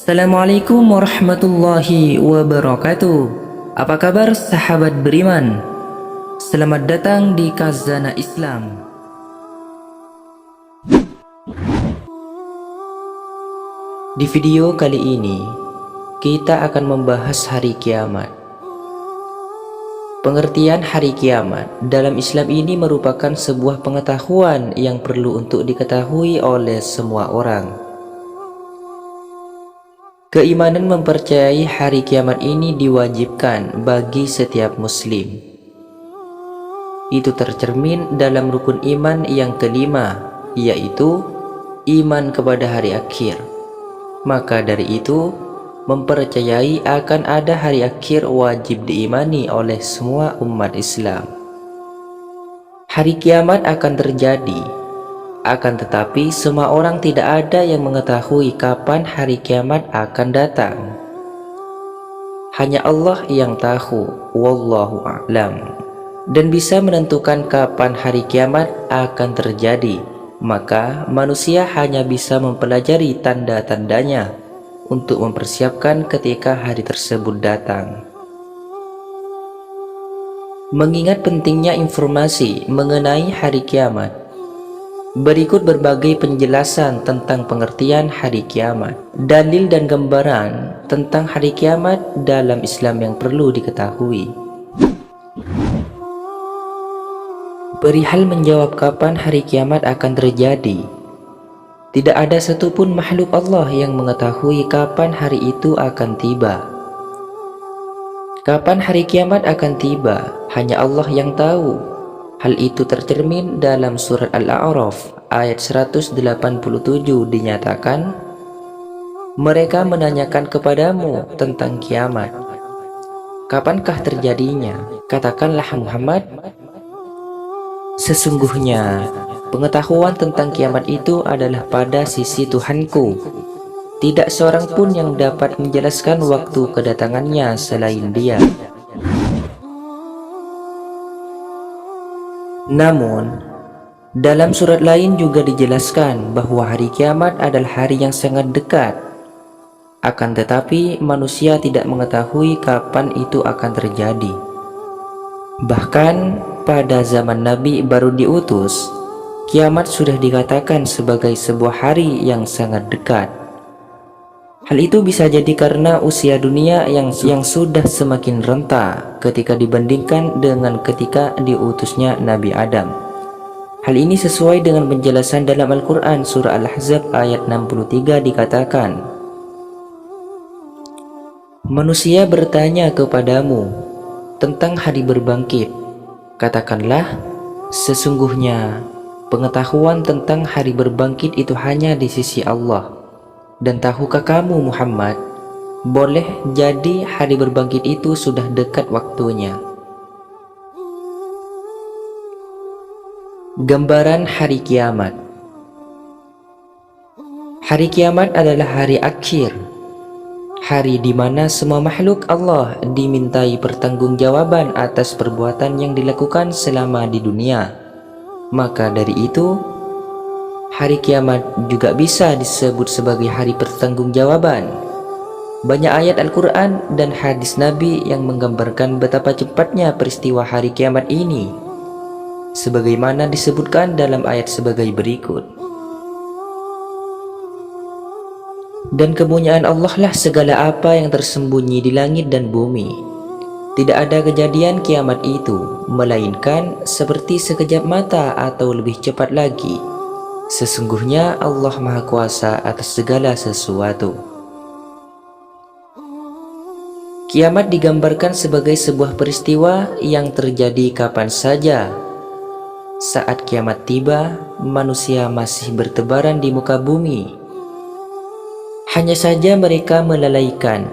Assalamualaikum warahmatullahi wabarakatuh. Apa kabar sahabat beriman? Selamat datang di Khazanah Islam. Di video kali ini kita akan membahas hari kiamat. Pengertian hari kiamat dalam Islam ini merupakan sebuah pengetahuan yang perlu untuk diketahui oleh semua orang. Keimanan mempercayai hari kiamat ini diwajibkan bagi setiap muslim. Itu tercermin dalam rukun iman yang kelima, yaitu iman kepada hari akhir. Maka dari itu, mempercayai akan ada hari akhir wajib diimani oleh semua umat Islam. Hari kiamat akan terjadi. Akan tetapi semua orang tidak ada yang mengetahui kapan hari kiamat akan datang. Hanya Allah yang tahu, wallahu a'lam, dan bisa menentukan kapan hari kiamat akan terjadi. Maka manusia hanya bisa mempelajari tanda-tandanya untuk mempersiapkan ketika hari tersebut datang. Mengingat pentingnya informasi mengenai hari kiamat, berikut berbagai penjelasan tentang pengertian hari kiamat, dalil dan gambaran tentang hari kiamat dalam Islam yang perlu diketahui. Perihal menjawab kapan hari kiamat akan terjadi, tidak ada satupun makhluk Allah yang mengetahui kapan hari itu akan tiba. Kapan hari kiamat akan tiba, hanya Allah yang tahu. Hal itu tercermin dalam surat Al-A'raf ayat 187 dinyatakan, mereka menanyakan kepadamu tentang kiamat. Kapankah terjadinya? Katakanlah Muhammad, sesungguhnya pengetahuan tentang kiamat itu adalah pada sisi Tuhanku. Tidak seorang pun yang dapat menjelaskan waktu kedatangannya selain Dia. Namun, dalam surat lain juga dijelaskan bahwa hari kiamat adalah hari yang sangat dekat. Akan tetapi manusia tidak mengetahui kapan itu akan terjadi. Bahkan pada zaman Nabi baru diutus, kiamat sudah dikatakan sebagai sebuah hari yang sangat dekat. Hal itu bisa jadi karena usia dunia yang sudah semakin renta ketika dibandingkan dengan ketika diutusnya Nabi Adam. Hal ini sesuai dengan penjelasan dalam Al-Quran surah Al-Ahzab ayat 63 dikatakan, manusia bertanya kepadamu tentang hari berbangkit. Katakanlah, sesungguhnya pengetahuan tentang hari berbangkit itu hanya di sisi Allah. Dan tahukah kamu Muhammad, boleh jadi hari berbangkit itu sudah dekat waktunya. Gambaran hari kiamat. Hari kiamat adalah hari akhir, hari di mana semua makhluk Allah dimintai pertanggungjawaban atas perbuatan yang dilakukan selama di dunia. Maka dari itu, hari kiamat juga bisa disebut sebagai hari pertanggungjawaban. Banyak ayat Al-Quran dan hadis Nabi yang menggambarkan betapa cepatnya peristiwa hari kiamat ini, sebagaimana disebutkan dalam ayat sebagai berikut. Dan kepunyaan Allah lah segala apa yang tersembunyi di langit dan bumi. Tidak ada kejadian kiamat itu, melainkan seperti sekejap mata atau lebih cepat lagi. Sesungguhnya Allah Maha Kuasa atas segala sesuatu. Kiamat digambarkan sebagai sebuah peristiwa yang terjadi kapan saja. Saat kiamat tiba, manusia masih bertebaran di muka bumi. Hanya saja mereka melalaikan.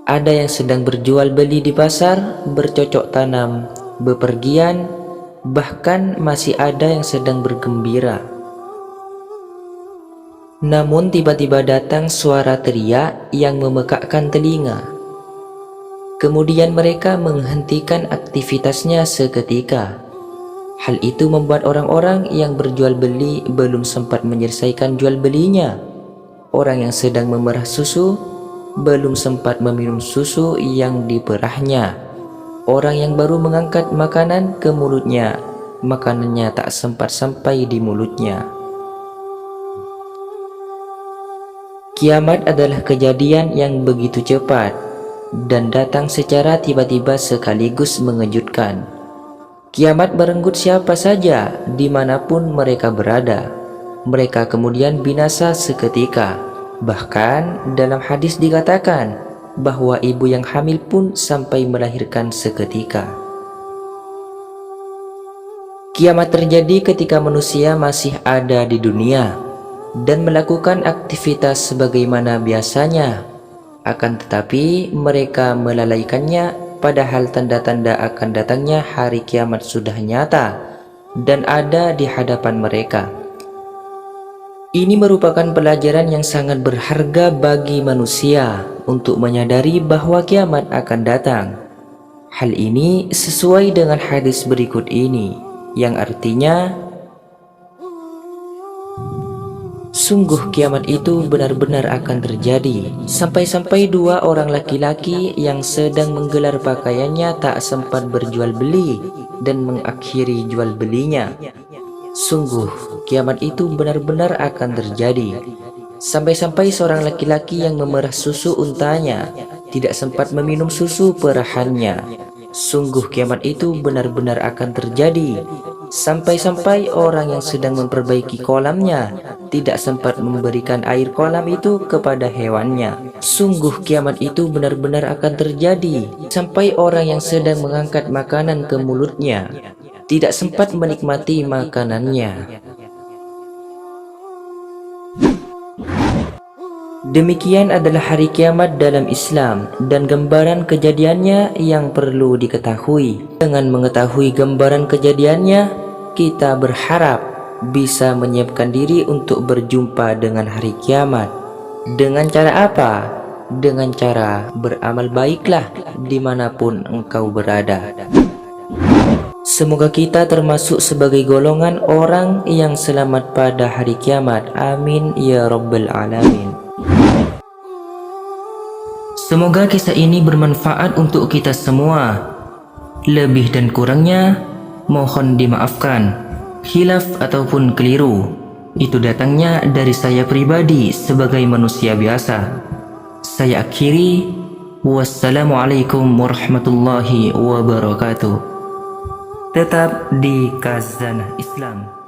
Ada yang sedang berjual beli di pasar, bercocok tanam, bepergian, bahkan masih ada yang sedang bergembira. Namun tiba-tiba datang suara teriak yang memekakkan telinga. Kemudian mereka menghentikan aktivitasnya seketika. Hal itu membuat orang-orang yang berjual beli belum sempat menyelesaikan jual belinya, orang yang sedang memerah susu belum sempat meminum susu yang diperahnya. Orang yang baru mengangkat makanan ke mulutnya, makanannya tak sempat sampai di mulutnya. Kiamat adalah kejadian yang begitu cepat dan datang secara tiba-tiba sekaligus mengejutkan. Kiamat merenggut siapa saja dimanapun mereka berada. Mereka kemudian binasa seketika. Bahkan dalam hadis dikatakan bahwa ibu yang hamil pun sampai melahirkan seketika. Kiamat terjadi ketika manusia masih ada di dunia dan melakukan aktivitas sebagaimana biasanya. Akan tetapi mereka melalaikannya, padahal tanda-tanda akan datangnya hari kiamat sudah nyata dan ada di hadapan mereka. Ini merupakan pelajaran yang sangat berharga bagi manusia untuk menyadari bahwa kiamat akan datang. Hal ini sesuai dengan hadis berikut ini, yang artinya, sungguh kiamat itu benar-benar akan terjadi. Sampai-sampai dua orang laki-laki yang sedang menggelar pakaiannya tak sempat berjual beli dan mengakhiri jual belinya. Sungguh kiamat itu benar-benar akan terjadi. Sampai-sampai seorang laki-laki yang memerah susu untanya tidak sempat meminum susu perahannya. Sungguh kiamat itu benar-benar akan terjadi. Sampai-sampai orang yang sedang memperbaiki kolamnya tidak sempat memberikan air kolam itu kepada hewannya. Sungguh kiamat itu benar-benar akan terjadi. Sampai orang yang sedang mengangkat makanan ke mulutnya tidak sempat menikmati makanannya. Demikian adalah hari kiamat dalam Islam dan gambaran kejadiannya yang perlu diketahui. Dengan mengetahui gambaran kejadiannya, kita berharap bisa menyiapkan diri untuk berjumpa dengan hari kiamat. Dengan cara apa? Dengan cara beramal baiklah dimanapun engkau berada. Semoga kita termasuk sebagai golongan orang yang selamat pada hari kiamat. Amin ya rabbal alamin. Semoga kisah ini bermanfaat untuk kita semua. Lebih dan kurangnya mohon dimaafkan. Khilaf ataupun keliru itu datangnya dari saya pribadi sebagai manusia biasa. Saya akhiri. Wassalamualaikum warahmatullahi wabarakatuh. Tetap di Khazanah Islam.